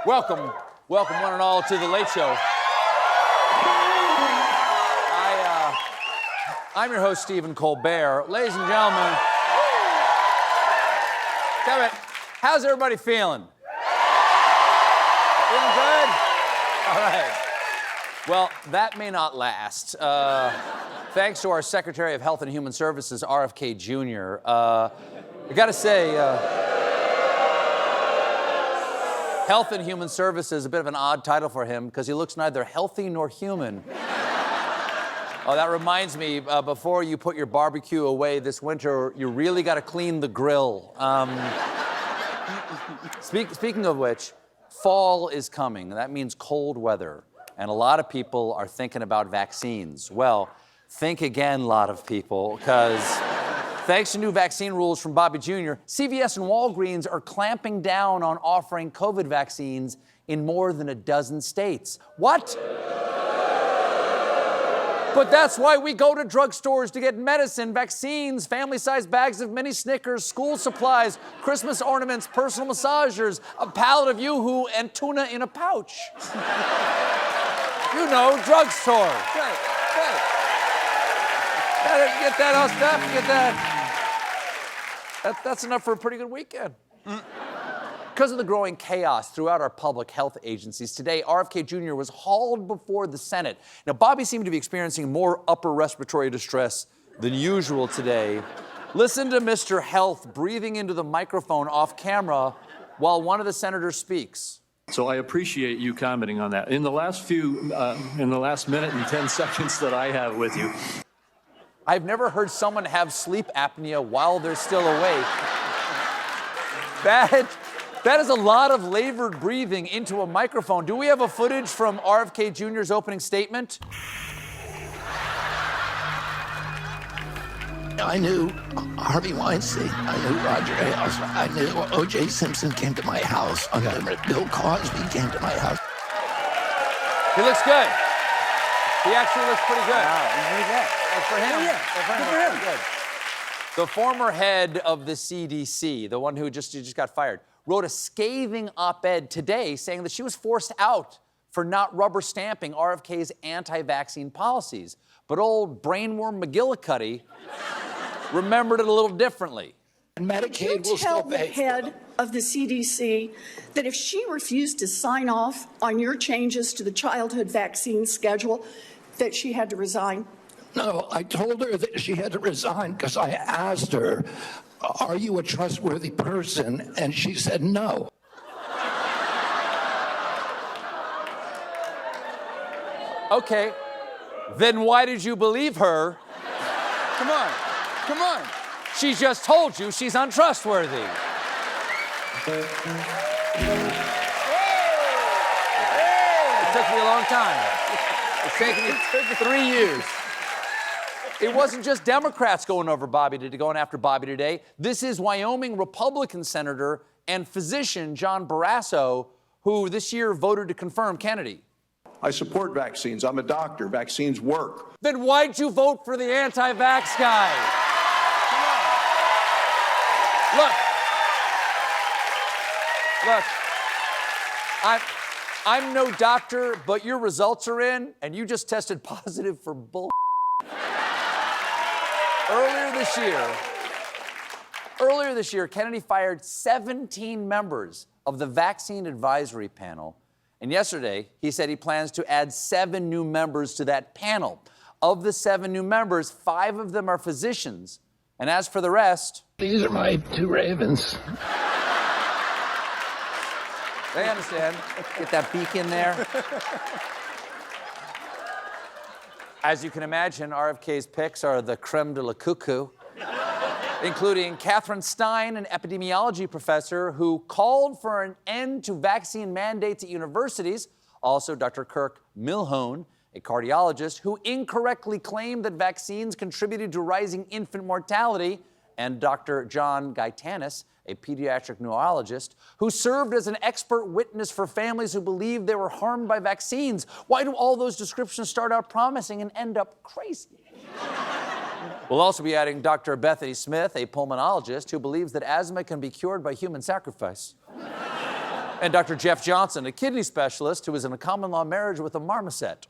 Welcome, one and all, to The Late Show. I'm your host, Stephen Colbert. Ladies and gentlemen, Sept, how's everybody feeling? Feeling good? All right. Well, that may not last. Thanks to our Secretary of Health and Human Services, RFK Jr. I gotta say, Health and Human Services is a bit of an odd title for him because he looks neither healthy nor human. Oh, that reminds me, before you put your barbecue away this winter, you really got to clean the grill. Speaking of which, fall is coming. That means cold weather. And a lot of people are thinking about vaccines. Well, think again, a lot of people, because thanks to new vaccine rules from Bobby Jr., CVS and Walgreens are clamping down on offering COVID vaccines in more than a dozen states. What? But that's why we go to drugstores to get medicine, vaccines, family-sized bags of mini Snickers, school supplies, Christmas ornaments, personal massagers, a pallet of Yoo-hoo, and tuna in a pouch. You know, drugstore. Right. Get that all stuff, get that. That's enough for a pretty good weekend. Because of the growing chaos throughout our public health agencies, today, RFK Jr. was hauled before the Senate. Now, Bobby seemed to be experiencing more upper respiratory distress than usual today. Listen to Mr. Health breathing into the microphone off camera while one of the senators speaks. So I appreciate you commenting on that. In the last minute and 10 seconds that I have with you. I've never heard someone have sleep apnea while they're still awake. That is a lot of labored breathing into a microphone. Do we have a footage from RFK Jr.'s opening statement? I knew Harvey Weinstein. I knew Roger Ailes. I knew O.J. Simpson came to my house. Bill Cosby came to my house. He looks good. He actually looks pretty good. Wow, he's really good. For him. Yeah, good for him. Good. The former head of the CDC, the one who just got fired, wrote a scathing op-ed today saying that she was forced out for not rubber stamping RFK's anti-vaccine policies. But old brainworm McGillicuddy remembered it a little differently. And Medicaid will tell still the pay. head of the CDC that if she refused to sign off on your changes to the childhood vaccine schedule, that she had to resign? No, I told her that she had to resign because I asked her, are you a trustworthy person? And she said no. Okay, then why did you believe her? Come on. She just told you she's untrustworthy. It took me a long time. It's taken me 3 years. It wasn't just Democrats going after Bobby today. This is Wyoming Republican Senator and physician John Barrasso, who this year voted to confirm Kennedy. I support vaccines. I'm a doctor. Vaccines work. Then why'd you vote for the anti-vax guy? Look, I'm no doctor, but your results are in, and you just tested positive for bull. Earlier this year, Kennedy fired 17 members of the Vaccine Advisory Panel. And yesterday, he said he plans to add 7 new members to that panel. Of the 7 new members, 5 of them are physicians. And as for the rest... These are my 2 ravens. They understand. Get that beak in there. As you can imagine, RFK's picks are the creme de la cuckoo, including Catherine Stein, an epidemiology professor who called for an end to vaccine mandates at universities. Also, Dr. Kirk Milhoan, a cardiologist who incorrectly claimed that vaccines contributed to rising infant mortality, and Dr. John Gaetanis, a pediatric neurologist, who served as an expert witness for families who believed they were harmed by vaccines. Why do all those descriptions start out promising and end up crazy? We'll also be adding Dr. Bethany Smith, a pulmonologist who believes that asthma can be cured by human sacrifice. And Dr. Jeff Johnson, a kidney specialist who was in a common law marriage with a marmoset.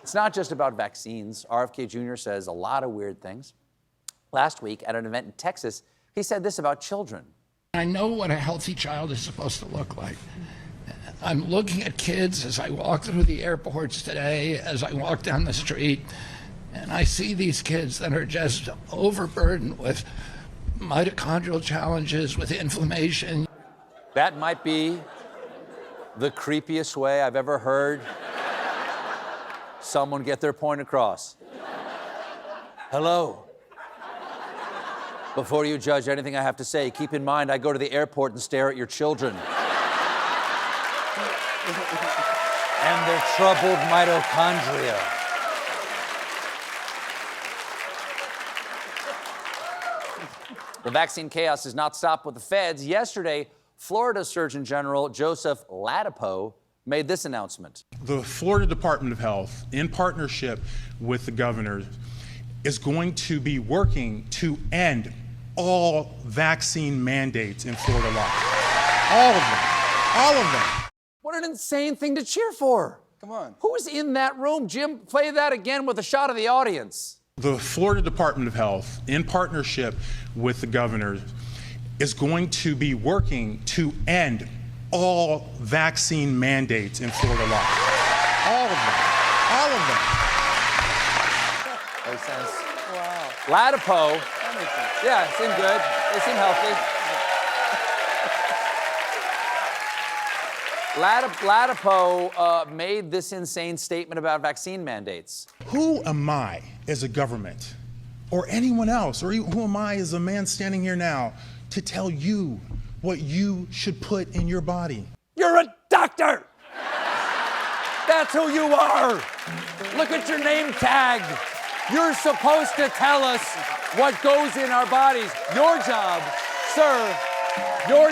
It's not just about vaccines. RFK Jr. says a lot of weird things. Last week, at an event in Texas, he said this about children. I know what a healthy child is supposed to look like. I'm looking at kids as I walk through the airports today, as I walk down the street, and I see these kids that are just overburdened with mitochondrial challenges, with inflammation. That might be the creepiest way I've ever heard someone get their point across. Hello. Before you judge anything I have to say, keep in mind I go to the airport and stare at your children. And their troubled mitochondria. The vaccine chaos has not stopped with the feds. Yesterday, Florida Surgeon General Joseph Ladapo made this announcement. The Florida Department of Health, in partnership with the governor, is going to be working to end all vaccine mandates in Florida law. All of them. All of them. What an insane thing to cheer for. Come on. Who's in that room? Jim, play that again with a shot of the audience. The Florida Department of Health, in partnership with the governor, is going to be working to end all vaccine mandates in Florida law. All of them. All of them. Makes sense. Wow. Ladapo. That makes sense. Yeah, seem good. They seem healthy. Ladapo made this insane statement about vaccine mandates. Who am I as a government, or anyone else, or who am I as a man standing here now to tell you what you should put in your body? You're a doctor! That's who you are! Look at your name tag. You're supposed to tell us what goes in our bodies. Your job, sir, your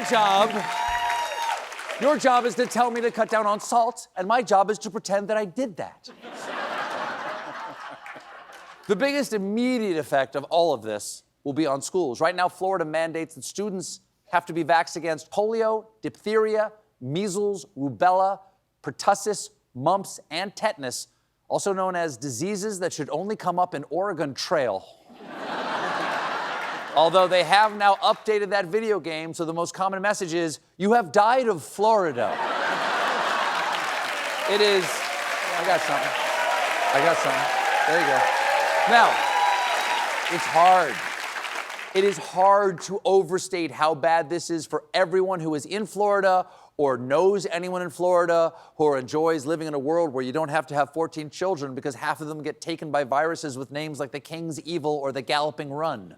job is to tell me to cut down on salt, and my job is to pretend that I did that. The biggest immediate effect of all of this will be on schools. Right now, Florida mandates that students have to be vaxxed against polio, diphtheria, measles, rubella, pertussis, mumps, and tetanus, also known as diseases that should only come up in Oregon Trail. Although they have now updated that video game, so the most common message is, you have died of Florida. It is, I got something. There you go. Now, it's hard. It is hard to overstate how bad this is for everyone who is in Florida or knows anyone in Florida who enjoys living in a world where you don't have to have 14 children because half of them get taken by viruses with names like the King's Evil or the Galloping Run.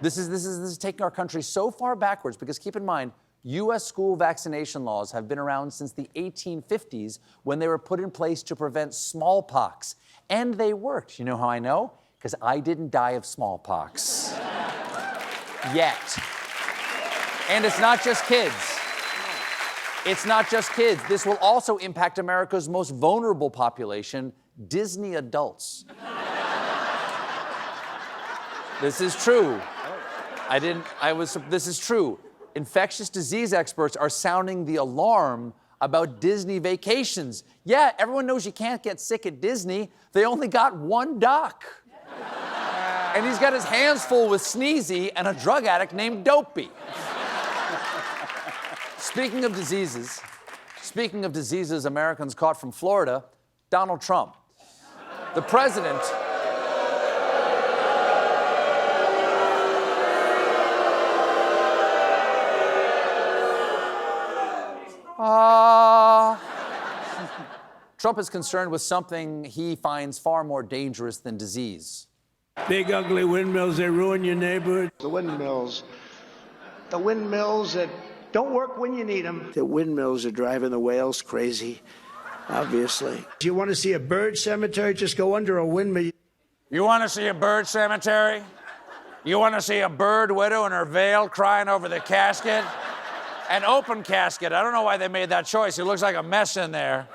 This is taking our country so far backwards because keep in mind, U.S. school vaccination laws have been around since the 1850s when they were put in place to prevent smallpox. And they worked. You know how I know? Because I didn't die of smallpox. Yet. And it's not just kids. It's not just kids. This will also impact America's most vulnerable population, Disney adults. This is true. This is true. Infectious disease experts are sounding the alarm about Disney vacations. Yeah, everyone knows you can't get sick at Disney. They only got one doc. And he's got his hands full with Sneezy and a drug addict named Dopey. Speaking of diseases Americans caught from Florida, Donald Trump. The president Trump is concerned with something he finds far more dangerous than disease. Big, ugly windmills, they ruin your neighborhood. The windmills that don't work when you need them. The windmills are driving the whales crazy, obviously. Do you want to see a bird cemetery? Just go under a windmill. You want to see a bird cemetery? You want to see a bird widow in her veil crying over the casket? An open casket. I don't know why they made that choice. It looks like a mess in there.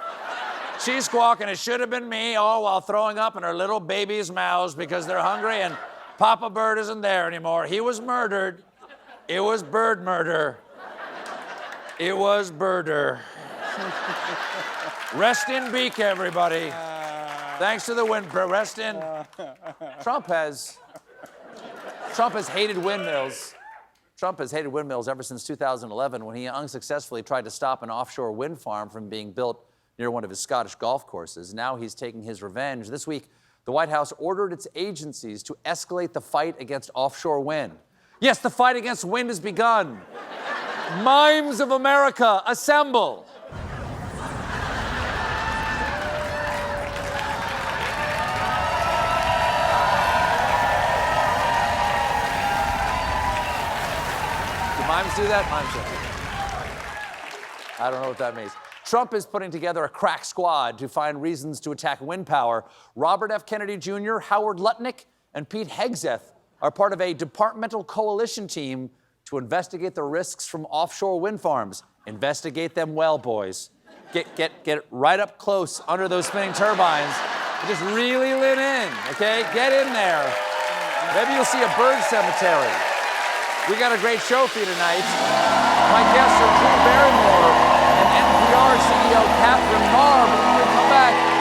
She's squawking, it should have been me, all while throwing up in her little baby's mouths because they're hungry and Papa Bird isn't there anymore. He was murdered. It was bird murder. It was birder. Rest in beak, everybody. Thanks to the wind. Rest in. Trump has hated windmills. Trump has hated windmills ever since 2011 when he unsuccessfully tried to stop an offshore wind farm from being built near one of his Scottish golf courses. Now he's taking his revenge. This week, the White House ordered its agencies to escalate the fight against offshore wind. Yes, the fight against wind has begun. Mimes of America, assemble. Mimes do that? Mimes do. I don't know what that means. Trump is putting together a crack squad to find reasons to attack wind power. Robert F. Kennedy Jr., Howard Lutnick, and Pete Hegseth are part of a departmental coalition team to investigate the risks from offshore wind farms. Investigate them well, boys. Get right up close under those spinning turbines. Just really lean in, okay? Get in there. Maybe you'll see a bird cemetery. We got a great show for you tonight. My guests are Drew Barrymore and NPR CEO Catherine Marr. But when we come back,